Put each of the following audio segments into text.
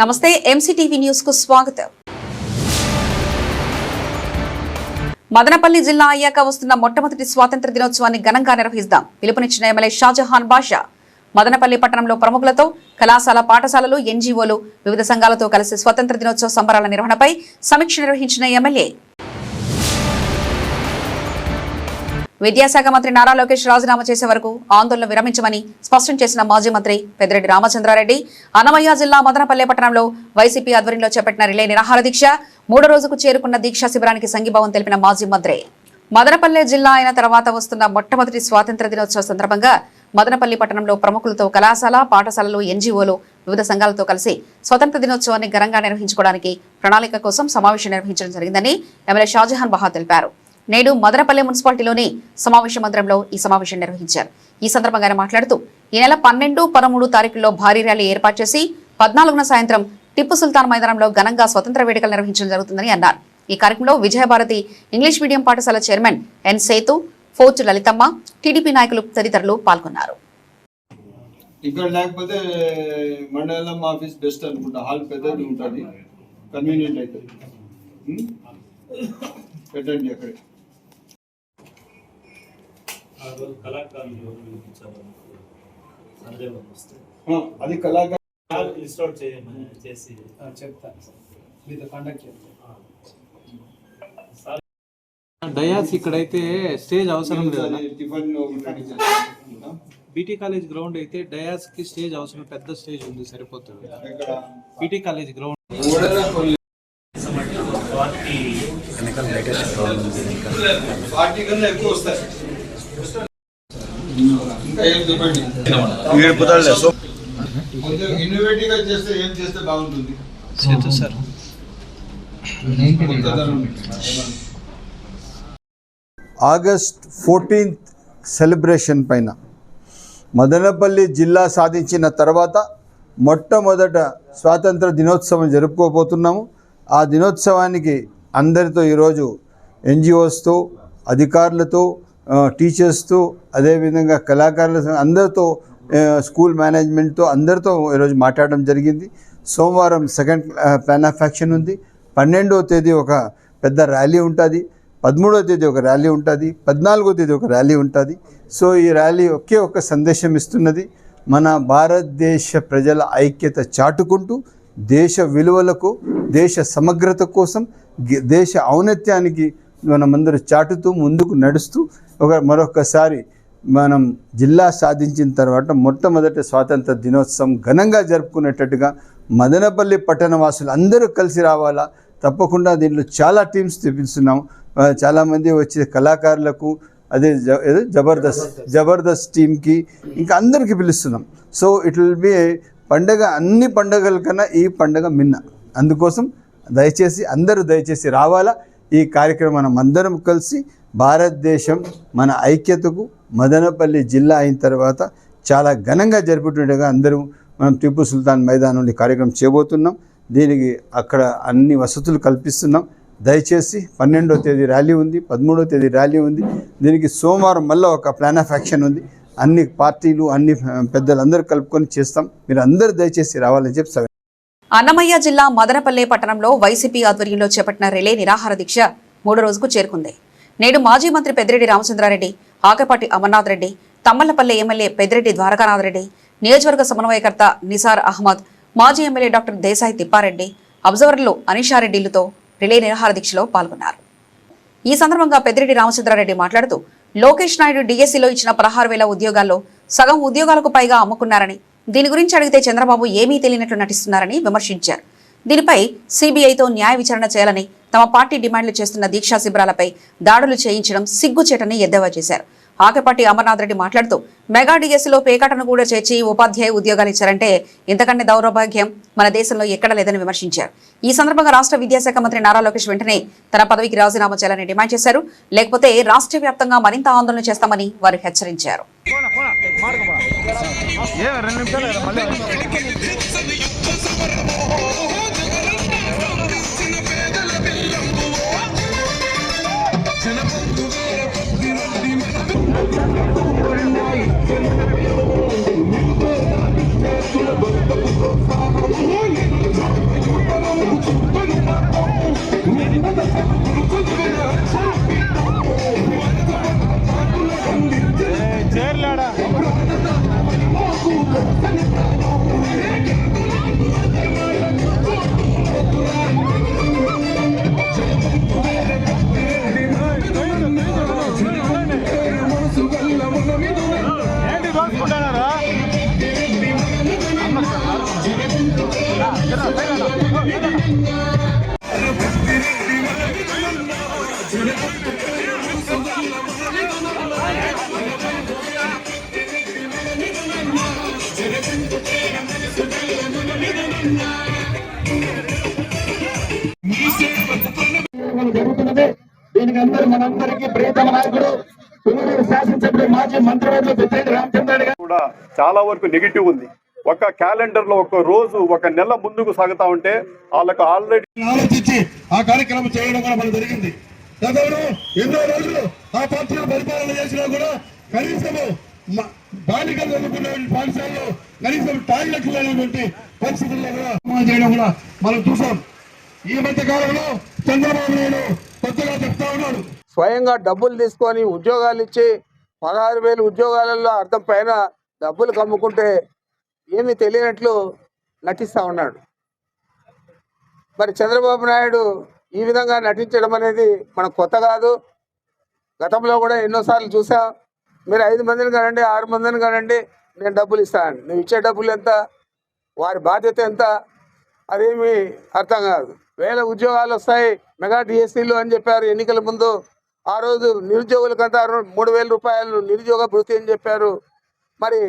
నమస్తే MCTV news కు స్వాగతం. మదనపల్లి జిల్లా అయ్యాక వస్తున్న మొట్టమొదటి స్వాతంత్ర దినోత్సవాన్ని ఘనంగా నిర్వహిద్దాం పిలుపునిచ్చిన ఎమ్మెల్యే షాజహాన్ బాషా. మదనపల్లి పట్టణంలో ప్రముఖులతో కళాశాల పాఠశాలలు ఎన్జీఓలు వివిధ సంఘాలతో కలిసి స్వాతంత్ర దినోత్సవ సంబరాల నిర్వహణపై సమీక్ష నిర్వహించిన ఎమ్మెల్యే. విద్యాశాఖ మంత్రి నారా లోకేష్ రాజీనామా చేసే వరకు ఆందోళన విరమించమని స్పష్టం చేసిన మాజీ మంత్రి పెద్దిరెడ్డి రామచంద్రారెడ్డి అన్నమయ్య జిల్లా మదనపల్లె పట్టణంలో వైసీపీ ఆధ్వర్యంలో చేపట్టిన రిలే నిరాహార దీక్ష 3వ రోజుకు చేరుకున్న దీక్షా శిబిరానికి సంఘీభావం తెలిపిన మాజీ మంత్రి. మదనపల్లె జిల్లా అయిన తర్వాత వస్తున్న మొట్టమొదటి స్వాతంత్ర దినోత్సవ సందర్భంగా మదనపల్లి పట్టణంలో ప్రముఖులతో కళాశాల పాఠశాలలు ఎన్జీఓలు వివిధ సంఘాలతో కలిసి స్వాతంత్ర దినోత్సవాన్ని ఘనంగా నిర్వహించుకోవడానికి ప్రణాళిక కోసం సమావేశం నిర్వహించడం జరిగిందని ఎమ్మెల్యే షాజహాన్ బాషా తెలిపారు. నేడు మదనపల్లె మున్సిపాలిటీలోని సమావేశ మందిరంలో ఈ సమావేశం నిర్వహించారు. ఈ సందర్భంగా ఆయన మాట్లాడుతూ ఈ నెల 12, 13 తారీఖుల్లో భారీ ర్యాలీ ఏర్పాటు చేసి 14న సాయంత్రం టిప్పు సుల్తాన్ మైదానంలో ఘనంగా స్వతంత్ర వేడుకలు నిర్వహించడం జరుగుతుందని అన్నారు. ఈ కార్యక్రమంలో విజయభారతి ఇంగ్లీష్ మీడియం పాఠశాల చైర్మన్ ఎన్ సేతు, ఫోర్ట్ లలితమ్మ, టీడీపీ నాయకులు తదితరులు పాల్గొన్నారు. ఇక్కడ లేకపోతే మండలం ఆఫీస్ బెస్ట్ అనుకుంటా, హాల్ పెద్దది ఉంటుంది, కన్వీనియంట్ అవుతుంది. పెట్టండి అక్కడే. అది కళాకారు చేసి చెప్తాను మీతో కాంటాక్ట్ చేస్తాను. డయాస్ ఇక్కడైతే స్టేజ్ అవసరం లేదు. బీటీ కాలేజ్ గ్రౌండ్ అయితే డయాస్ కి స్టేజ్ అవసరం, పెద్ద స్టేజ్ ఉంది సరిపోతుంది. BT college ground August 14th celebration పైన మదనపల్లి జిల్లా సాధించిన తర్వాత మొట్టమొదట స్వాతంత్ర దినోత్సవం జరుపుకోబోతున్నాము. ఆ దినోత్సవానికి అందరితో ఈరోజు ఎన్జిఓస్తో, అధికారులతో, టీచర్స్తో, అదేవిధంగా కళాకారులతో, అందరితో, స్కూల్ మేనేజ్మెంట్తో అందరితో ఈరోజు మాట్లాడడం జరిగింది. సోమవారం సెకండ్ ప్లాన్ ఆఫ్ యాక్షన్ ఉంది. 12వ తేదీ ఒక పెద్ద ర్యాలీ ఉంటుంది, 13వ తేదీ ఒక ర్యాలీ ఉంటుంది, 14వ తేదీ ఒక ర్యాలీ ఉంటుంది. సో ఈ ర్యాలీ ఒకే ఒక సందేశం ఇస్తున్నది, మన భారతదేశ ప్రజల ఐక్యత చాటుకుంటూ దేశ విలువలకు, దేశ సమగ్రత కోసం, దేశ ఔన్నత్యానికి మనమందరూ చాటుతూ ముందుకు నడుస్తూ మరొకసారి మనం జిల్లా సాధించిన తర్వాత మొట్టమొదటి స్వాతంత్ర దినోత్సవం ఘనంగా జరుపుకునేటట్టుగా మదనపల్లి పట్టణ వాసులు అందరూ కలిసి రావాలా. తప్పకుండా దీంట్లో చాలా టీమ్స్ తెప్పిస్తున్నాం. చాలామంది వచ్చే కళాకారులకు, అదే జబర్దస్త్ టీమ్కి, ఇంకా అందరికీ పిలుస్తున్నాం. సో ఇట్ విల్ బి పండగ, అన్ని పండుగల కన్నా ఈ పండుగ మిన్న. అందుకోసం దయచేసి రావాలా. ఈ కార్యక్రమం మనం అందరం కలిసి భారతదేశం మన ఐక్యతకు మదనపల్లి జిల్లా అయిన తర్వాత చాలా ఘనంగా జరుపుతుండగా అందరూ మనం టిప్పు సుల్తాన్ మైదానంలో కార్యక్రమం చేయబోతున్నాం. దీనికి అక్కడ అన్ని వసతులు కల్పిస్తున్నాం. దయచేసి 12వ తేదీ ర్యాలీ ఉంది, 13వ తేదీ ర్యాలీ ఉంది. దీనికి సోమవారం మళ్ళీ ఒక ప్లాన్ ఆఫ్ యాక్షన్ ఉంది. అన్ని పార్టీలు, అన్ని పెద్దలందరూ కలుపుకొని చేస్తాం. మీరు అందరూ దయచేసి రావాలని చెప్పి. అన్నమయ్య జిల్లా మదనపల్లె పట్టణంలో వైసీపీ ఆధ్వర్యంలో చేపట్టిన రిలే నిరాహార దీక్ష 3వ రోజుకు చేరుకుంది. నేడు మాజీ మంత్రి పెద్దిరెడ్డి రామచంద్రారెడ్డి, ఆకపాటి అమర్నాథ్ రెడ్డి, తమ్మలపల్లె ఎమ్మెల్యే పెద్దిరెడ్డి ద్వారకానాథ్ రెడ్డి, నియోజకవర్గ సమన్వయకర్త నిసార్ అహ్మద్, మాజీ ఎమ్మెల్యే డాక్టర్ దేశాయి తిప్పారెడ్డి, అబ్జర్వర్లు అనీషారెడ్డిలతో రిలే నిరాహార దీక్షలో పాల్గొన్నారు. ఈ సందర్భంగా పెద్దిరెడ్డి రామచంద్రారెడ్డి మాట్లాడుతూ లోకేష్ నాయుడు డిఎస్సీలో ఇచ్చిన 16,000 ఉద్యోగాల్లో సగం ఉద్యోగాలకు పైగా అమ్ముకున్నారని, దీని గురించి అడిగితే చంద్రబాబు ఏమీ తెలియనట్లు నటిస్తున్నారని విమర్శించారు. దీనిపై సీబీఐతో న్యాయ విచారణ చేయాలని తమ పార్టీ డిమాండ్లు చేస్తున్న దీక్షా శిబిరాలపై దాడులు చేయించడం సిగ్గుచేటని ఎద్దేవా చేశారు. ఆకపాటి అమర్నాథ్ రెడ్డి మాట్లాడుతూ మెగా డిఎస్సీలో పేకాటను కూడా చేర్చి ఉపాధ్యాయ ఉద్యోగాలు ఇచ్చారంటే ఇంతకంటే దౌర్భాగ్యం మన దేశంలో ఎక్కడ లేదని విమర్శించారు. ఈ సందర్భంగా రాష్ట్ర విద్యాశాఖ మంత్రి నారా లోకేష్ వెంటనే తన పదవికి రాజీనామా చేయాలని డిమాండ్ చేశారు. లేకపోతే రాష్ట్ర వ్యాప్తంగా మరింత ఆందోళన చేస్తామని వారు హెచ్చరించారు. Thank you. జరుగుతున్నది. దీనికి మనందరికీ ప్రియతమ నాయకుడు పుంగనూరు శాసనసభ్యుడు మాజీ మంత్రివర్యులు పెద్దిరెడ్డి రామచంద్రారెడ్డి గారు కూడా చాలా వరకు నెగిటివ్ ఉంది. ఒక క్యాలెండర్ లో ఒక రోజు ఒక నెల ముందుకు సాగుతా ఉంటే వాళ్ళకు ఆల్రెడీ ఆలోచించి ఆ కార్యక్రమం చేయడం కూడా మనకు జరిగింది. గతంలో ఎన్నో రోజులు ఆ పార్టీలు పరిపాలన చేసినా కూడా కనీసము బాలికలు చదువుకున్న పాఠశాలలో కనీసం టాయిలెట్లు లేనటువంటి పరిస్థితుల్లో కూడా చేయడం కూడా మనం చూసాం. ఈ మధ్య కాలంలో చంద్రబాబు నాయుడు కొత్తగా చెప్తా ఉన్నాడు, స్వయంగా డబ్బులు తీసుకొని ఉద్యోగాలు ఇచ్చి 16,000 ఉద్యోగాలలో అర్థం పైన డబ్బులు కమ్ముకుంటే ఏమీ తెలియనట్లు నటిస్తూ ఉన్నాడు. మరి చంద్రబాబు నాయుడు ఈ విధంగా నటించడం అనేది మనకు కొత్త కాదు. గతంలో కూడా ఎన్నోసార్లు చూసాం. మీరు 5 మందిని కానండి, 6 మందిని కానండి, నేను డబ్బులు ఇస్తాను. నువ్వు ఇచ్చే డబ్బులు ఎంత, వారి బాధ్యత ఎంత, అదేమీ అర్థం కాదు. 1000 ఉద్యోగాలు వస్తాయి, మెగా డిఎస్సీలు అని చెప్పారు ఎన్నికల ముందు. ఆ రోజు నిరుద్యోగులకంతా 3,000 రూపాయలు నిరుద్యోగ భృతి అని చెప్పారు. మరి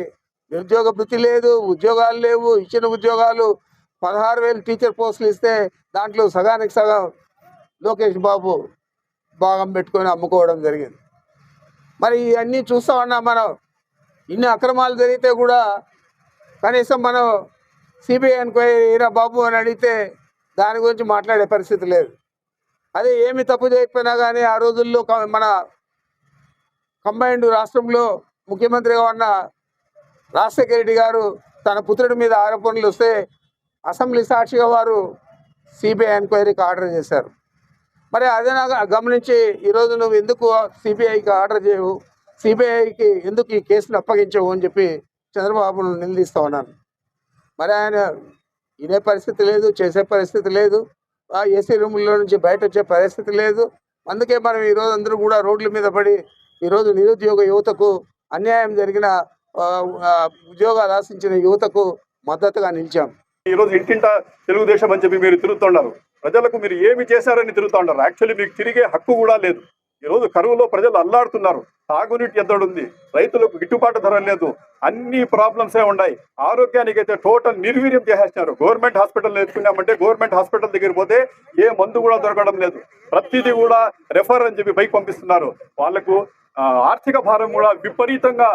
నిరుద్యోగ భృతి లేదు, ఉద్యోగాలు లేవు. ఇచ్చిన ఉద్యోగాలు 16,000 టీచర్ పోస్టులు ఇస్తే దాంట్లో సగానికి సగం లోకేష్ బాబు భాగం పెట్టుకొని అమ్ముకోవడం జరిగింది. మరి ఇవన్నీ చూస్తూ ఉన్నాం మనం. ఇన్ని అక్రమాలు జరిగితే కూడా కనీసం మనం సిబిఐ ఎంక్వైరీ బాబు అని అడిగితే దాని గురించి మాట్లాడే పరిస్థితి లేదు. అదే ఏమి తప్పు చేయకపోయినా కానీ ఆ రోజుల్లో మన కంబైన్డ్ రాష్ట్రంలో ముఖ్యమంత్రిగా ఉన్న రాజశేఖర రెడ్డి గారు తన పుత్రుడి మీద ఆరోపణలు వస్తే అసెంబ్లీ సాక్షిగా వారు సిబిఐ ఎంక్వైరీకి ఆర్డర్ చేశారు. మరి అదే గమనించి ఈరోజు నువ్వు ఎందుకు సిబిఐకి ఆర్డర్ చేయవు, సిబిఐకి ఎందుకు ఈ కేసును అప్పగించవు అని చెప్పి చంద్రబాబును నిలదీస్తూ ఉన్నాను. మరి ఆయన వినే పరిస్థితి లేదు, చేసే పరిస్థితి లేదు, ఆ ఏసీ రూముల్లో నుంచి బయట వచ్చే పరిస్థితి లేదు. అందుకే మనం ఈరోజు అందరూ కూడా రోడ్ల మీద పడి ఈరోజు నిరుద్యోగ యువతకు, అన్యాయం జరిగిన ఉద్యోగాలు ఆశించిన యువతకు మద్దతుగా నిలిచాం. ఈరోజు ఇంటింటా తెలుగుదేశం అని చెప్పి మీరు తిరుగుతున్నారు. ప్రజలకు మీరు ఏమి చేశారని తిరుగుతూ ఉంటారు. యాక్చువల్లీ మీకు తిరిగే హక్కు కూడా లేదు. ఈరోజు కరువులో ప్రజలు అల్లాడుతున్నారు. తాగునీటి ఎద్దడుంది, రైతులకు గిట్టుబాటు ధర లేదు, అన్ని ప్రాబ్లమ్సే ఉన్నాయి. ఆరోగ్యానికి అయితే టోటల్ నిర్వీర్యం చేసేస్తున్నారు. గవర్నమెంట్ హాస్పిటల్ ఎత్తుకున్నామంటే గవర్నమెంట్ హాస్పిటల్ దగ్గర పోతే ఏ మందు కూడా దొరకడం లేదు. ప్రతిదీ కూడా రెఫర్ అని చెప్పి పైకి పంపిస్తున్నారు. వాళ్లకు ఆర్థిక భారం కూడా విపరీతంగా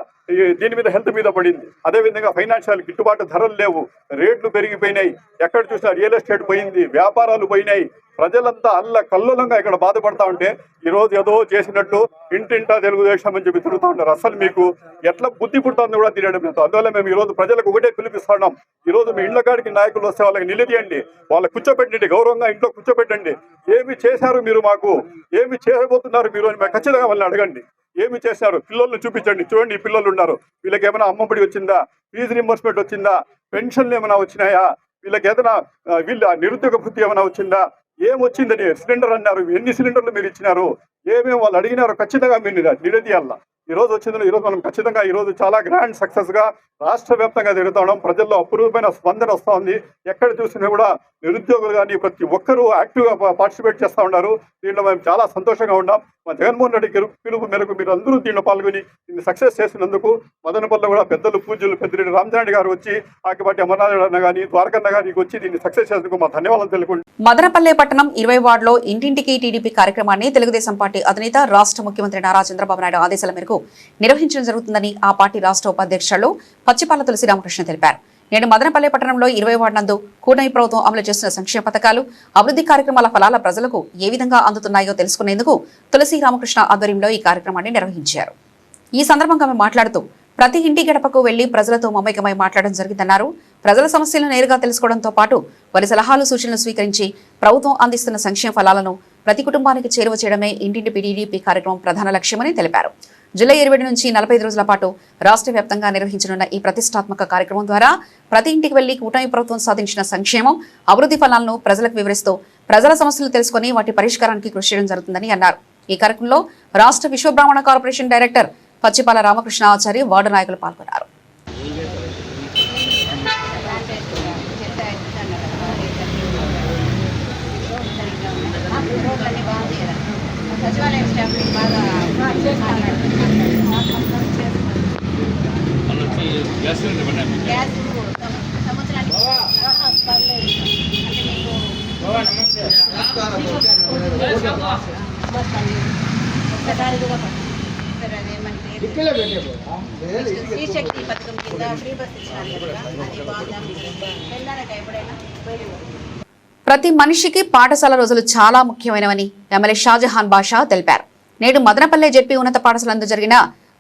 దీని మీద హెల్త్ మీద పడింది. అదేవిధంగా ఫైనాన్షియల్ గిట్టుబాటు ధరలు లేవు, రేట్లు పెరిగిపోయినాయి. ఎక్కడ చూసినా రియల్ ఎస్టేట్ పోయింది, వ్యాపారాలు పోయినాయి. ప్రజలంతా కల్లోలంగా ఇక్కడ బాధపడతా ఉంటే ఈరోజు ఏదో చేసినట్టు ఇంటింటా తెలుగుదేశం అని చెప్పి తిరుగుతూ ఉంటారు. అసలు మీకు ఎట్లా బుద్ధి పుట్టిందో కూడా తెలియడం లేదు. అందువల్ల మేము ఈరోజు ప్రజలకు ఒకటే పిలిపిస్తున్నాం. ఈరోజు మీ ఇళ్ల కాడికి నాయకులు వస్తే వాళ్ళకి నిలదీయండి, వాళ్ళకి కూర్చోబెట్టండి, గౌరవంగా ఇంట్లో కూర్చోబెట్టండి. ఏమి చేశారు మీరు, మాకు ఏమి చేయబోతున్నారు మీరు అని ఖచ్చితంగా వాళ్ళని అడగండి. ఏమి చేశారు, పిల్లల్ని చూపించండి. చూడండి, ఈ పిల్లలు ఉన్నారు, వీళ్ళకి ఏమైనా అమ్మఒడి వచ్చిందా, ఫీజు రింబర్స్మెంట్ వచ్చిందా, పెన్షన్లు ఏమైనా వచ్చినాయా, వీళ్ళకి ఏదైనా నిరుద్యోగ భృతి ఏమైనా వచ్చిందా, ఏమొచ్చిందని సిలిండర్ అన్నారు, ఎన్ని సిలిండర్లు మీరు ఇచ్చినారు, ఏమేమి వాళ్ళు అడిగినారో ఖచ్చితంగా మీరు నిలదీయాల. ఈరోజు వచ్చిందని ఈరోజు మనం ఖచ్చితంగా ఈరోజు చాలా గ్రాండ్ సక్సెస్గా రాష్ట్ర వ్యాప్తంగా తిరుగుతా ఉన్నాం. ప్రజల్లో అపూర్వమైన స్పందన వస్తూ ఉంది. ఎక్కడ చూసినా కూడా నిరుద్యోగులు కానీ ప్రతి ఒక్కరూ యాక్టివ్గా పార్టిసిపేట్ చేస్తూ ఉన్నారు. దీంట్లో మేము చాలా సంతోషంగా ఉన్నాం. మా జగన్మోహన్ రెడ్డి పిలుపు మేరకు మీరు అందరూ దీంట్లో పాల్గొని దీన్ని సక్సెస్ చేసినందుకు మదనపల్లిలో కూడా పెద్దలు పూజ్యులు పెద్దిరెడ్డి రామచంద్రారెడ్డి గారు వచ్చి, ఆకిపాటి అమర్నాథ్ కానీ, ద్వారకన్న గారికి వచ్చి దీన్ని సక్సెస్ చేసేందుకు మా ధన్యవాదాలు తెలుపుకుంటున్నాం. మదనపల్లె పట్టణం 20 వార్డులో ఇంటింటికి టీడీపీ కార్యక్రమాన్ని తెలుగుదేశం పార్టీ అధినేత రాష్ట్ర ముఖ్యమంత్రి నారా చంద్రబాబు నాయుడు ఆదేశాల మేరకు నిర్వహించడం జరుగుతుందని ఆ పార్టీ రాష్ట్ర ఉపాధ్యక్షులు పచ్చిపాల తులసి రామకృష్ణ తెలిపారు. నేడు మదనపల్లె పట్టణంలో 20 వార్డు నందు కూటమి ప్రభుత్వం అమలు చేస్తున్న సంక్షేమ పథకాలు, అభివృద్ధి కార్యక్రమాల ఫలాల ప్రజలకు ఏ విధంగా అందుతున్నాయో తెలుసుకునేందుకు తులసి రామకృష్ణ ఆధ్వర్యంలో ఈ కార్యక్రమాన్ని నిర్వహించారు. ఈ సందర్భంగా ఆమె మాట్లాడుతూ ప్రతి ఇంటి గడపకు వెళ్లి ప్రజలతో మమేకమై మాట్లాడడం జరిగిందన్నారు. ప్రజల సమస్యలను నేరుగా తెలుసుకోవడంతో పాటు వారి సలహాలు, సూచనలు స్వీకరించి ప్రభుత్వం అందిస్తున్న సంక్షేమ ఫలాలను ప్రతి కుటుంబానికి చేరువ చేయడమే ఇంటింటి టీడీపీ కార్యక్రమం ప్రధాన లక్ష్యమని తెలిపారు. జూలై 20 నుంచి 45 రోజుల పాటు రాష్ట్ర వ్యాప్తంగా నిర్వహించనున్న ఈ ప్రతిష్టాత్మక కార్యక్రమం ద్వారా ప్రతి ఇంటికి వెళ్లి కూటమి ప్రభుత్వం సాధించిన సంక్షేమం, అభివృద్ధి ఫలాలను ప్రజలకు వివరిస్తూ ప్రజల సమస్యలు తెలుసుకుని వాటి పరిష్కారానికి కృషి చేయడం జరుగుతుందని అన్నారు. ఈ కార్యక్రమంలో రాష్ట్ర Vishwabrahmana corporation director Pachipala Ramakrishna Achari, ward నాయకులు పాల్గొన్నారు. అన్ని బాగుంది కదా సచివాలయం స్టాఫ్ బాగా గ్యాస్ సంవత్సరానికి పర్లేదు అంటే మీకు ఒక్కసారి కూడా సార్ అదేమంటే స్త్రీ శక్తి పథకం కింద ఫ్రీ బస్ ఇచ్చినారు కదా అది బాగా వెళ్ళారట ఎప్పుడైనా ప్రతి మనిషికి పాఠశాల రోజులు చాలా ముఖ్యమైనవని ఎమ్మెల్యే షాజహాన్ బాషా తెలిపారు. నేడు మదనపల్లె జెడ్పీ ఉన్నత పాఠశాలందు జరిగిన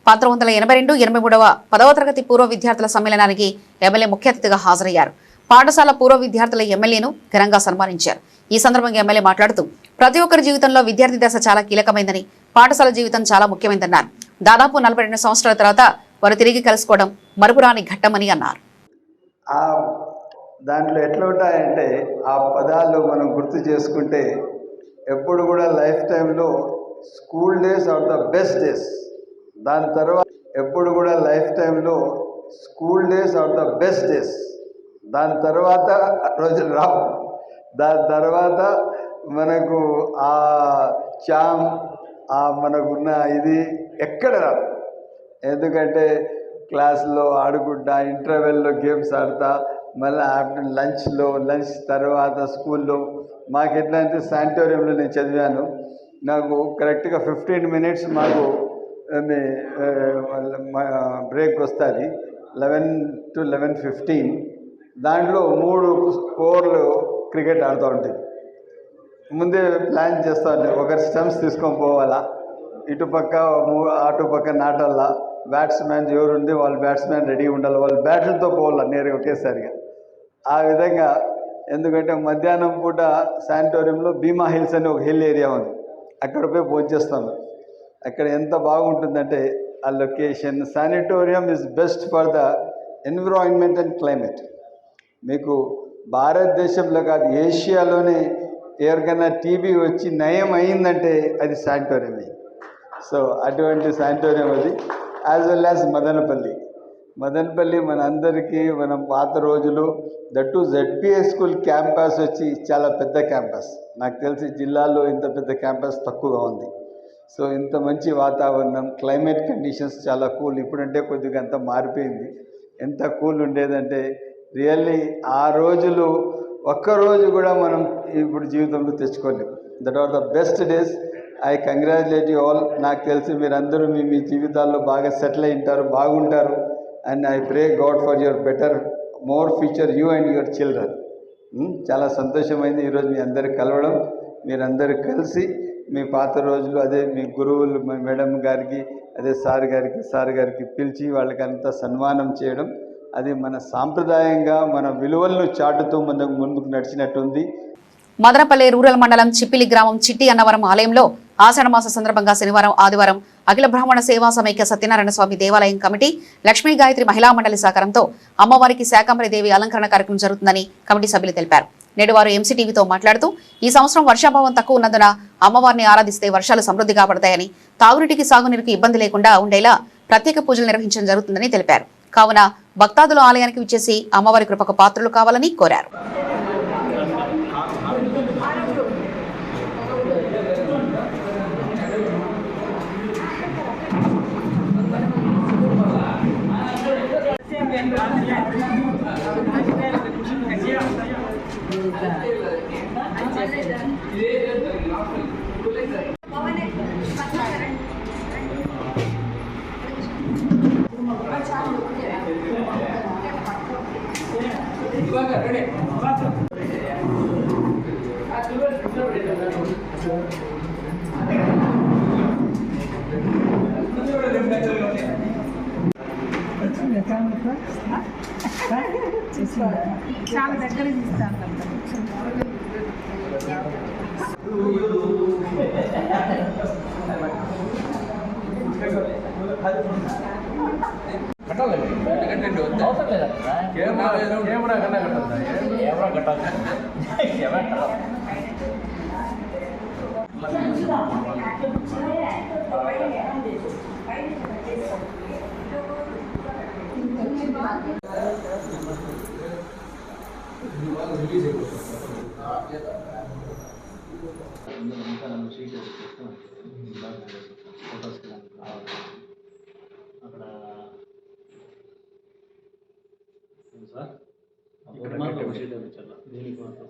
1982-83వ 10వ తరగతి పూర్వ విద్యార్థుల సమ్మేళనానికి ఎమ్మెల్యే ముఖ్య అతిథిగా హాజరయ్యారు. పాఠశాల పూర్వ విద్యార్థుల ఎమ్మెల్యేను ఘనంగా సన్మానించారు. ఈ సందర్భంగా ఎమ్మెల్యే మాట్లాడుతూ ప్రతి ఒక్కరి జీవితంలో విద్యార్థి దశ చాలా కీలకమైందని, పాఠశాల జీవితం చాలా ముఖ్యమైందన్నారు. దాదాపు 42 సంవత్సరాల తర్వాత వారు తిరిగి కలుసుకోవడం మరుపురాని ఘట్టమని అన్నారు. దాంట్లో ఎట్లా ఉంటాయంటే ఆ పదాలు మనం గుర్తు చేసుకుంటే ఎప్పుడు కూడా లైఫ్ టైంలో school days are the best days. దాని తర్వాత ఎప్పుడు కూడా లైఫ్ టైంలో school days are the best days. దాని తర్వాత రోజులు రావు. దాని తర్వాత మనకు ఆ చామ్ మనకున్న ఇది ఎక్కడ రాదు. ఎందుకంటే క్లాస్లో ఆడుకుంటా, ఇంటర్వెల్లో గేమ్స్ ఆడతా, మళ్ళీ ఆఫ్టర్నూన్ లంచ్ తర్వాత స్కూల్లో మాకు ఎట్లా అంటే శానిటోరియంలో నేను చదివాను. నాకు కరెక్ట్గా 15 minutes మాకు బ్రేక్ వస్తుంది 11 to 11:15. దాంట్లో 3 ఓవర్లు క్రికెట్ ఆడుతూ ఉంటుంది. ముందే ప్లాన్ చేస్తూ ఉంటాయి, ఒకరి స్టంప్స్ తీసుకొని పోవాలా, ఇటుపక్క అటుపక్క నాటల్లా, బ్యాట్స్మెన్ ఎవరుంది వాళ్ళ బ్యాట్స్మెన్ రెడీ ఉండాలి, వాళ్ళు బ్యాట్లతో పోవాలా నేరుగా ఒకేసారిగా. ఆ విధంగా ఎందుకంటే మధ్యాహ్నం పూట శానిటోరియంలో భీమా హిల్స్ అని ఒక హిల్ ఏరియా ఉంది, అక్కడ పోయి భోంచేస్తాము. అక్కడ ఎంత బాగుంటుందంటే ఆ location. Sanatorium is best for the environment and climate. మీకు భారతదేశంలో కాదు ఏషియాలోనే ఎవరికైనా టీబీ వచ్చి నయం అయిందంటే అది శానిటోరియమే. సో అటువంటి శానిటోరియం అది. యాజ్ వెల్ యాజ్ మదనపల్లి మన అందరికీ మనం పాత రోజులు దట్టు ZPA స్కూల్ క్యాంపస్ వచ్చి చాలా పెద్ద క్యాంపస్. నాకు తెలిసి జిల్లాలో ఇంత పెద్ద క్యాంపస్ తక్కువగా ఉంది. సో ఇంత మంచి వాతావరణం, క్లైమేట్ కండిషన్స్ చాలా కూల్. ఇప్పుడంటే కొద్దిగా అంత మారిపోయింది. ఎంత కూల్ ఉండేదంటే రియల్లీ ఆ రోజులు ఒక్కరోజు కూడా మనం ఇప్పుడు జీవితంలో తెచ్చుకోలేము. That are the best days. I congratulate you all. నాకు తెలిసి మీరందరూ మీ జీవితాల్లో బాగా సెటిల్ అయి ఉంటారు, బాగుంటారు. And I pray God for your better more future you and your children. చాలా సంతోషమైంది ఈరోజు మీ అందరికి కలవడం. మీరందరూ కలిసి మీ పాత రోజులు అదే మీ గురువులు మేడం గారికి అదే సార్ గారికి పిలిచి వాళ్ళకంతా సన్మానం చేయడం, అది మన సాంప్రదాయంగా మన విలువలను చాటుతూ ముందుకు నడిచినట్టుంది. మదనపల్లె రూరల్ మండలం చిప్పిలి గ్రామం చిట్టి అన్నవరం ఆలయంలో ఆషాఢమాస సందర్భంగా శనివారం, ఆదివారం అఖిల బ్రాహ్మణ సేవా సమైక్య సత్యనారాయణ స్వామి దేవాలయం కమిటీ, లక్ష్మీ గాయత్రి మహిళా మండలి సహకారంతో అమ్మవారికి శాకంబరి దేవి అలంకరణ కార్యక్రమం జరుగుతుందని కమిటీ సభ్యులు తెలిపారు. నేడు వారు ఎంసీటీవీతో మాట్లాడుతూ ఈ సంవత్సరం వర్షాభావం తక్కువ ఉన్నందున అమ్మవారిని ఆరాధిస్తే వర్షాలు సమృద్ధిగా పడతాయని, తాగునీటికి సాగునీరుకి ఇబ్బంది లేకుండా ఉండేలా ప్రత్యేక పూజలు నిర్వహించడం జరుగుతుందని తెలిపారు. కావున భక్తాదులు ఆలయానికి విచ్చేసి అమ్మవారి కృపకు పాత్రలు కావాలని కోరారు. చాలా దగ్గర తీస్తాను. అక్కడ సార్ ఇక్కడ మాత్రం ఒక షీట్ ఇచ్చారు దీనికి మాత్రం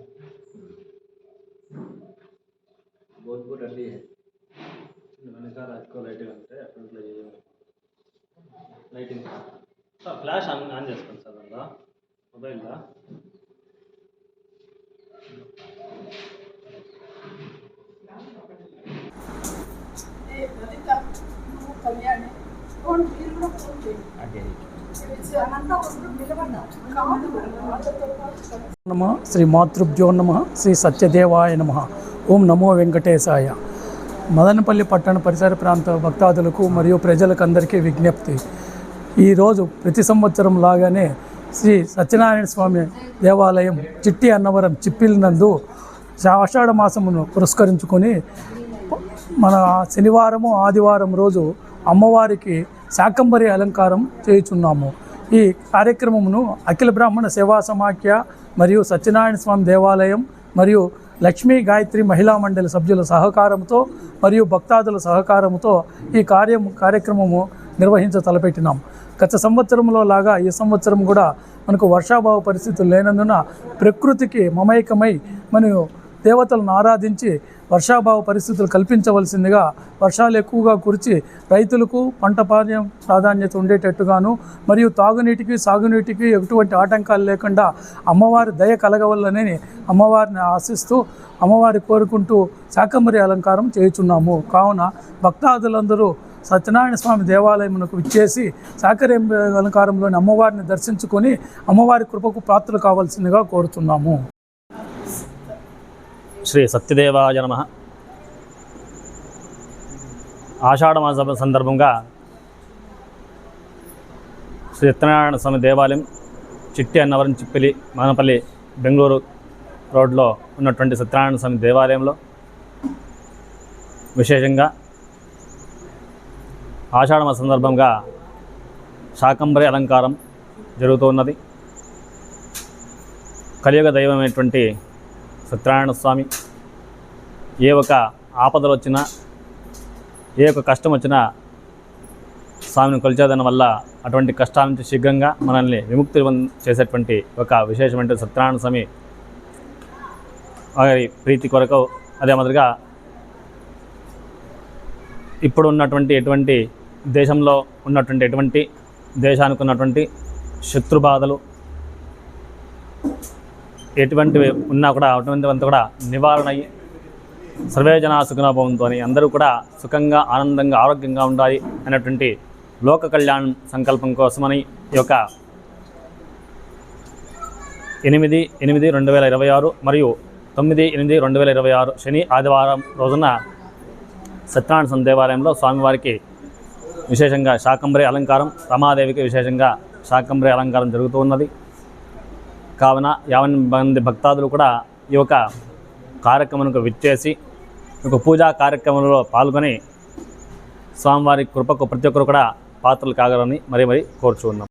बहुत बहुत अड्डी है मैंने कहा रात को लाइटिंग అంటే ఫ్రంట్ లో లైటింగ్ సార్ ఫ్లాష్ ఆన్ చేసుకోండి సార్ అందులో మొబైల్లో నమ శ్రీ మాతృభ్యో నమ శ్రీ సత్యదేవాయ నమ ఓం నమో వెంకటేశాయ. మదనపల్లి పట్టణ పరిసర ప్రాంత భక్తాదులకు మరియు ప్రజలకు అందరికీ విజ్ఞప్తి. ఈరోజు ప్రతి సంవత్సరం లాగానే శ్రీ సత్యనారాయణ స్వామి దేవాలయం చిట్టి అన్నవరం చిప్పిల్ నందు ఆషాఢ మాసమును పురస్కరించుకొని మన శనివారము ఆదివారం రోజు అమ్మవారికి శాకంబరి అలంకారం చేయుచున్నాము. ఈ కార్యక్రమమును అఖిల బ్రాహ్మణ సేవా సమాఖ్య మరియు సత్యనారాయణ స్వామి దేవాలయం మరియు లక్ష్మీ గాయత్రి మహిళా మండలి సభ్యుల సహకారంతో మరియు భక్తాదుల సహకారంతో ఈ కార్యక్రమము తలపెట్టినాం. గత సంవత్సరంలో లాగా ఈ సంవత్సరం కూడా మనకు వర్షాభావ పరిస్థితులు లేనందున ప్రకృతికి మమైకమై మరియు దేవతలను ఆరాధించి వర్షాభావ పరిస్థితులు కల్పించవలసిందిగా వర్షాలు ఎక్కువగా కురిచి రైతులకు పంట ప్రాధాన్యత ఉండేటట్టుగాను మరియు తాగునీటికి సాగునీటికి ఎటువంటి ఆటంకాలు లేకుండా అమ్మవారి దయ కలగవల్లని అమ్మవారిని ఆశిస్తూ అమ్మవారి కోరుకుంటూ శాకంబరి అలంకారం చేయుచున్నాము. కావున భక్తాదులందరూ సత్యనారాయణ స్వామి దేవాలయమునకు విచ్చేసి శాకంబరి అలంకారంలోని అమ్మవారిని దర్శించుకొని అమ్మవారి కృపకు పాత్రలు కావాల్సిందిగా కోరుతున్నాము. శ్రీ సత్యదేవాయ నమః. ఆషాఢ మాస సందర్భంగా శ్రీ సత్యనారాయణ స్వామి దేవాలయం చిట్టి అన్నవరం చిప్పిలి మదనపల్లి బెంగళూరు రోడ్లో ఉన్నటువంటి సత్యనారాయణ స్వామి దేవాలయంలో విశేషంగా ఆషాఢ మాస సందర్భంగా శాకంబరి అలంకారం జరుగుతున్నది. కలియుగ దైవమైనటువంటి సత్యనారాయణ స్వామి ఏ ఒక ఆపదలు వచ్చినా ఏ ఒక కష్టం వచ్చినా స్వామిని కొలిచేదన వల్ల అటువంటి కష్టాల నుంచి శీఘ్రంగా మనల్ని విముక్తి చేసేటువంటి ఒక విశేషమైన సత్యనారాయణ స్వామి వారి ప్రీతి కొరకు అదే మాదిరిగా ఇప్పుడు ఉన్నటువంటి ఎటువంటి దేశంలో ఉన్నటువంటి ఎటువంటి దేశానికి ఉన్నటువంటి శత్రుబాధలు ఎటువంటివి ఉన్నా కూడా అటువంటివంతా కూడా నివారణ అయ్యి సర్వే జనా సుఖినో భవంతు అని అందరూ కూడా సుఖంగా ఆనందంగా ఆరోగ్యంగా ఉండాలి అనేటువంటి లోక కళ్యాణం సంకల్పం కోసమని ఈ యొక్క 8/8/2026 మరియు 9/8/2026 శని ఆదివారం రోజున సత్యనారాయణ స్వామి దేవాలయంలో స్వామివారికి విశేషంగా శాకంబరి అలంకారం, రమాదేవికి విశేషంగా శాకంబరి అలంకారం జరుగుతూ ఉన్నది. కావున 50 మంది భక్తాదులు కూడా ఈ యొక్క కార్యక్రమానికి విచ్చేసి ఒక పూజా కార్యక్రమంలో పాల్గొని స్వామివారి కృపకు ప్రతి ఒక్కరు కూడా పాత్రలు కాగలని మరీ కోరుచున్నాం.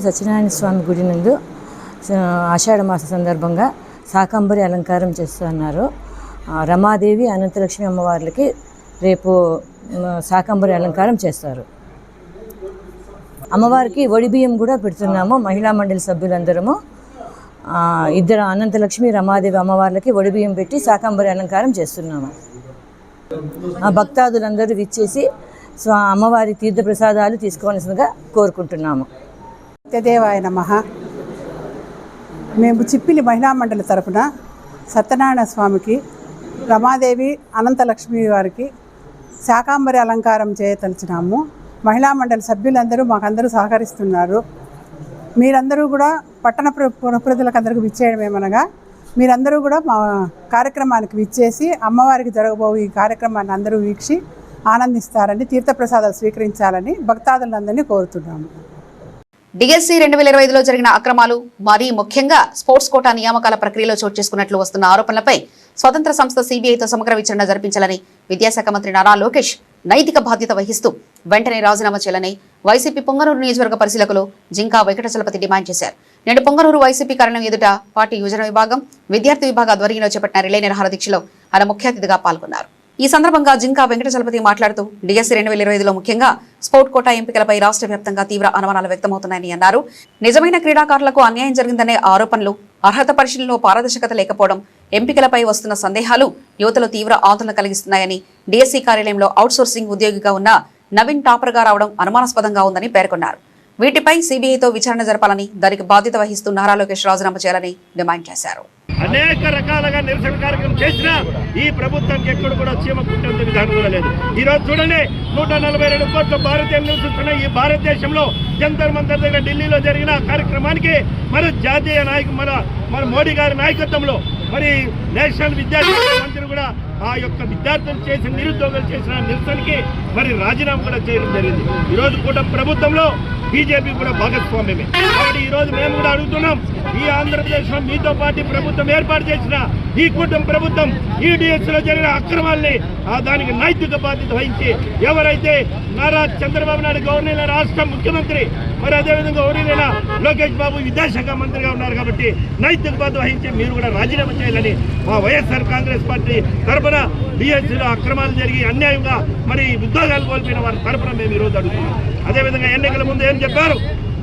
సత్యనారాయణ స్వామి గుడి నందు ఆషాఢ మాస సందర్భంగా శాకంబరి అలంకారం చేస్తున్నారు. రమాదేవి అనంతలక్ష్మి అమ్మవార్లకి రేపు శాకంబరి అలంకారం చేస్తారు. అమ్మవారికి ఒడిబియ్యం కూడా పెడుతున్నాము. మహిళా మండలి సభ్యులందరము ఇద్దరు అనంతలక్ష్మి రమాదేవి అమ్మవార్లకి ఒడిబియ్యం పెట్టి శాకంబరి అలంకారం చేస్తున్నాము. భక్తాదులందరూ విచ్చేసి అమ్మవారి తీర్థప్రసాదాలు తీసుకోవాల్సిందిగా కోరుకుంటున్నాము. సత్యదేవాయ నమః. మేము చిప్పిలి మహిళా మండలి తరపున సత్యనారాయణ స్వామికి, రమాదేవి, అనంతలక్ష్మి వారికి శాకంబరి అలంకారం చేయతలిచినాము. మహిళా మండలి సభ్యులందరూ మాకందరూ సహకరిస్తున్నారు. మీరందరూ కూడా పట్టణ ప్రజలకు అందరికీ విచ్చేయడం ఏమనగా మీరందరూ కూడా మా కార్యక్రమానికి విచ్చేసి అమ్మవారికి జరగబోయే ఈ కార్యక్రమాన్ని అందరూ వీక్షి ఆనందిస్తారని, తీర్థప్రసాదాలు స్వీకరించాలని భక్తాదులందరినీ కోరుతున్నాము. డిఎస్సి 2025లో జరిగిన అక్రమాలు మరీ ముఖ్యంగా స్పోర్ట్స్ కోటా నియామకాల ప్రక్రియలో చోటు చేసుకున్నట్లు వస్తున్న ఆరోపణలపై స్వతంత్ర సంస్థ సిబిఐతో సమగ్ర విచారణ జరిపించాలని విద్యాశాఖ మంత్రి నారా లోకేష్ నైతిక బాధ్యత వహిస్తూ వెంటనే రాజీనామా చేయాలని వైసీపీ పొంగనూరు నియోజకవర్గ పరిశీలకులు జింకా వెంకటచలపతి డిమాండ్ చేశారు. నేడు పొంగనూరు వైసీపీ కార్యాలయం ఎదుట పార్టీ యువజన విభాగం, విద్యార్థి విభాగ ఆధ్వర్యంలో చేపట్టిన రిలే నిరాహార దీక్షలో ఆయన ముఖ్య అతిథిగా పాల్గొన్నారు. ఈ సందర్భంగా జింకా వెంకటచలపతి మాట్లాడుతూ డిఎస్సి 2025లో ముఖ్యంగా స్పోర్ట్ కోటా ఎంపికలపై రాష్ట్ర వ్యాప్తంగా తీవ్ర అనుమానాలు వ్యక్తమవుతున్నాయని అన్నారు. నిజమైన క్రీడాకారులకు అన్యాయం జరిగిందనే ఆరోపణలు, అర్హత పరిశీలనలో పారదర్శకత లేకపోవడం, ఎంపికలపై వస్తున్న సందేహాలు యువతలో తీవ్ర ఆందోళన కలిగిస్తున్నాయని, డిఎస్సి కార్యాలయంలో అవుట్సోర్సింగ్ ఉద్యోగిగా ఉన్న నవీన్ టాపర్గా రావడం అనుమానాస్పదంగా ఉందని పేర్కొన్నారు. వీటిపై సిబిఐతో విచారణ జరపాలని, దానికి బాధ్యత వహిస్తూ నారా లోకేష్ రాజీనామా చేయాలని డిమాండ్ చేశారు. అనేక రకాలుగా నిరసన కార్యక్రమం చేసినా ఈ ప్రభుత్వానికి ఎక్కడ కూడా చీమ కుట్టేందుకు విధానం కూడా లేదు. ఈ రోజు చూడండి, 142 కోట్ల భారతీయులు నివసిస్తున్న ఈ భారతదేశంలో జంతర్ మంతర్ దగ్గర ఢిల్లీలో జరిగిన కార్యక్రమానికి మన జాతీయ నాయకు మన మోడీ గారి నాయకత్వంలో మరి నేషనల్ విద్యార్థి మంత్రి కూడా ఆ యొక్క విద్యార్థులు చేసిన నిరుద్యోగులు చేసిన నిరసనకి మరి రాజీనామా కూడా చేయడం జరిగింది. ఈరోజు కూడా ప్రభుత్వంలో బీజేపీ కూడా భాగస్వామ్యమే. కాబట్టి ఈరోజు మేము కూడా అడుగుతున్నాం, ఈ ఆంధ్రప్రదేశ్లో మీతో పాటు ప్రభుత్వం ఏర్పాటు చేసిన ఈ కూటమి ప్రభుత్వం ఈడీఎస్లో జరిగిన అక్రమాల్ని దానికి నైతిక బాధ్యత వహించి ఎవరైతే నారా చంద్రబాబు నాయుడు గవర్నర్ రాష్ట్ర ముఖ్యమంత్రి, మరి అదేవిధంగా గవర్నర్ లోకేష్ బాబు విద్యాశాఖ మంత్రిగా ఉన్నారు కాబట్టి నైతిక బాధ్యత వహించి మీరు కూడా రాజీనామా చేయాలని మా వైఎస్ఆర్ కాంగ్రెస్ పార్టీ తరఫున డిఎస్సీలో అక్రమాలు జరిగి అన్యాయంగా మరి ఉద్యోగాలు కోల్పోయిన వారి తరఫున మేము ఈరోజు అడుగుతున్నాం. అదేవిధంగా ఎన్నికల ముందు ఏం చెప్పారు,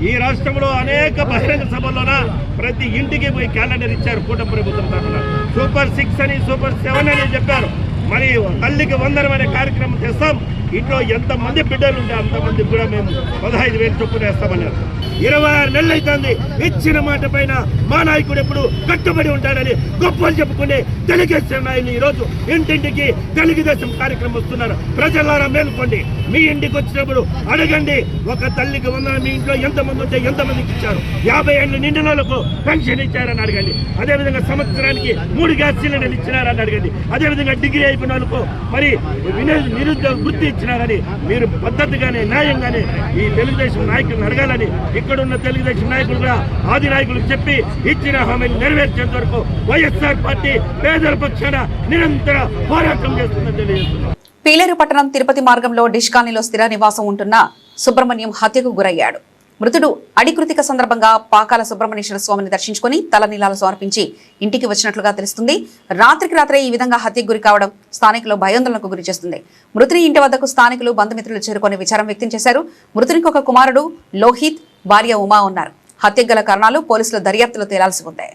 ఈ రాష్ట్రంలో అనేక బహిరంగ సభల్లోన ప్రతి ఇంటికి పోయి క్యాలెండర్ ఇచ్చారు కూటమి ప్రభుత్వం తరఫున. సూపర్ 6 అని, సూపర్ 7 అని చెప్పారు. మరి తల్లికి వందనం అనే కార్యక్రమం చేస్తాం. ఇంట్లో ఎంతమంది బిడ్డలు ఉంటే అంతమందికి కూడా మేము 15,000 చొప్పున వేస్తామన్నారు. 26 నెలలు అవుతుంది. ఇచ్చిన మాట పైన మా నాయకుడు ఎప్పుడు కట్టుబడి ఉంటాడని గొప్పలు చెప్పుకునే తెలుగుదేశం నాయకులు ఈరోజు ఇంటింటికి తెలుగుదేశం కార్యక్రమం వస్తున్నారు. ప్రజలారా మేలుకోండి, మీ ఇంటికి వచ్చినప్పుడు అడగండి, ఒక తల్లికి వందనం మీ ఇంట్లో ఎంతమంది ఉంటే ఎంతమందికి ఇచ్చారు, 50 ఏళ్ళు నిండిన వాళ్ళకు పెన్షన్ ఇచ్చారని అడగండి. అదేవిధంగా సంవత్సరానికి 3 గ్యాస్ సిలిండర్లు ఇచ్చినారని అడగండి. అదేవిధంగా డిగ్రీ అయిపోయిన వాళ్ళకు మరి నిరుద్యోగ వృత్తి ఇచ్చినారని మీరు పద్ధతిగానే న్యాయంగానే ఈ తెలుగుదేశం నాయకులను అడగాలని ఇక్కడున్న తెలుగుదేశం నాయకులు కూడా ఆది నాయకులకు చెప్పి ఇచ్చిన హామీలు నెరవేర్చేంత వరకు వైఎస్ఆర్ పార్టీ పేదల పక్షాన నిరంతర పోరాటం చేస్తుందని తెలియజేస్తున్నారు. పీలేరు పట్టణం తిరుపతి మార్గంలో డిష్ కాలనీలో స్థిర నివాసం ఉంటున్న సుబ్రహ్మణ్యం హత్యకు గురయ్యాడు. మృతుడు అడికృతిక సందర్భంగా పాకాల సుబ్రహ్మణ్యేశ్వర స్వామిని దర్శించుకుని తలనీలాలు సమర్పించి ఇంటికి వచ్చినట్లుగా తెలుస్తుంది. రాత్రికి రాత్రే ఈ విధంగా హత్యకు గురి కావడం స్థానికులు భయాందోళనకు గురి చేస్తుంది. మృతుని ఇంటి వద్దకు స్థానికులు బంధుమిత్రులు చేరుకొని విచారం వ్యక్తం చేశారు. మృతునికి ఒక కుమారుడు లోహిత్, భార్య ఉమా ఉన్నారు. హత్యకు గల కారణాలు పోలీసుల దర్యాప్తులో తేలాల్సి ఉంది.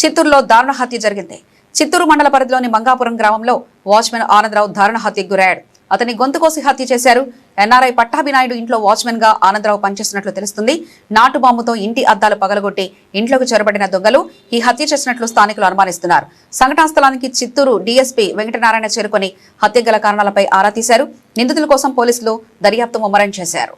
చిత్తూరులో దారుణ హత్య జరిగింది. చిత్తూరు మండల పరిధిలోని మంగాపురం గ్రామంలో వాచ్మెన్ ఆనందరావు దారుణ హత్యకు గురయ్యాడు. అతని గొంతు కోసి హత్య చేశారు. ఎన్ఆర్ఐ పట్టాభినాయుడు ఇంట్లో వాచ్మెన్ గా ఆనందరావు పనిచేస్తున్నట్లు తెలుస్తుంది. నాటు బాంబుతో ఇంటి అద్దాలు పగలగొట్టి ఇంట్లోకి చొరబడిన దొంగలు ఈ హత్య చేసినట్లు స్థానికులు అనుమానిస్తున్నారు. సంఘటనా స్థలానికి చిత్తూరు డీఎస్పీ వెంకటనారాయణ చేరుకుని హత్య గల కారణాలపై ఆరా తీశారు. నిందితుల కోసం పోలీసులు దర్యాప్తు ముమ్మరం చేశారు.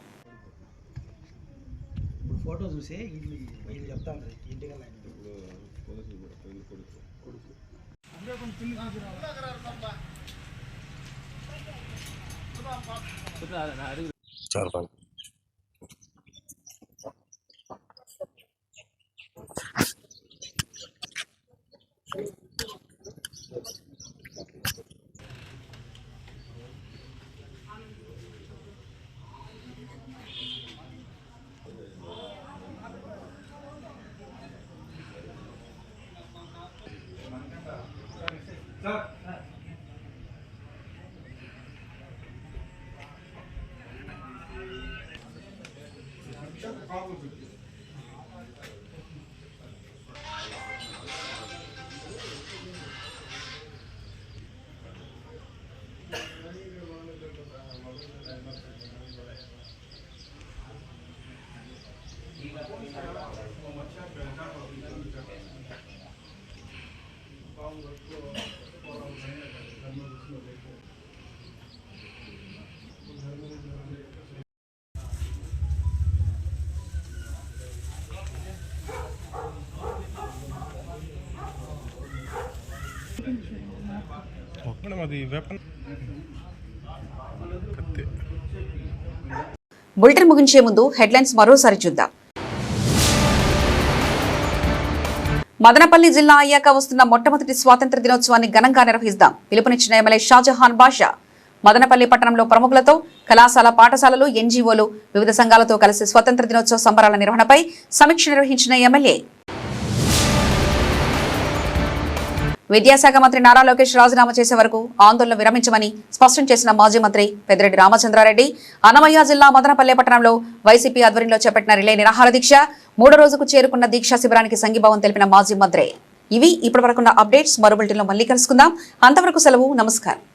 బులెటిన్ ముగించే ముందు హెడ్లైన్స్ మరోసారి చూద్దాం. మదనపల్లి జిల్లా అయ్యాక వస్తున్న మొట్టమొదటి స్వాతంత్ర దినోత్సవాన్ని ఘనంగా నిర్వహిద్దాం పిలుపునిచ్చిన ఎమ్మెల్యే షాజహాన్ బాషా. మదనపల్లి పట్టణంలో ప్రముఖులతో కళాశాల పాఠశాలలు ఎన్జీఓలు వివిధ సంఘాలతో కలిసి స్వాతంత్ర దినోత్సవ సంబరాల నిర్వహణపై సమీక్ష నిర్వహించిన ఎమ్మెల్యే. విద్యాశాఖ మంత్రి నారా లోకేష్ రాజీనామా చేసే వరకు ఆందోళన విరమించమని స్పష్టం చేసిన మాజీ మంత్రి పెద్దిరెడ్డి రామచంద్రారెడ్డి. అన్నమయ్య జిల్లా మదనపల్లె పట్టణంలో వైసీపీ ఆధ్వర్యంలో చేపట్టిన రిలే నిరాహార దీక్ష. 3వ రోజుకు చేరుకున్న దీక్షా శిబిరానికి సంఘీభావం తెలిపిన మాజీ మంత్రి. ఇవి ఇప్పటివరకున్న అప్డేట్స్. మరో బులెటిన్లో మళ్ళీ కలుసుకుందాం. అంతవరకు సెలవు. నమస్కారం.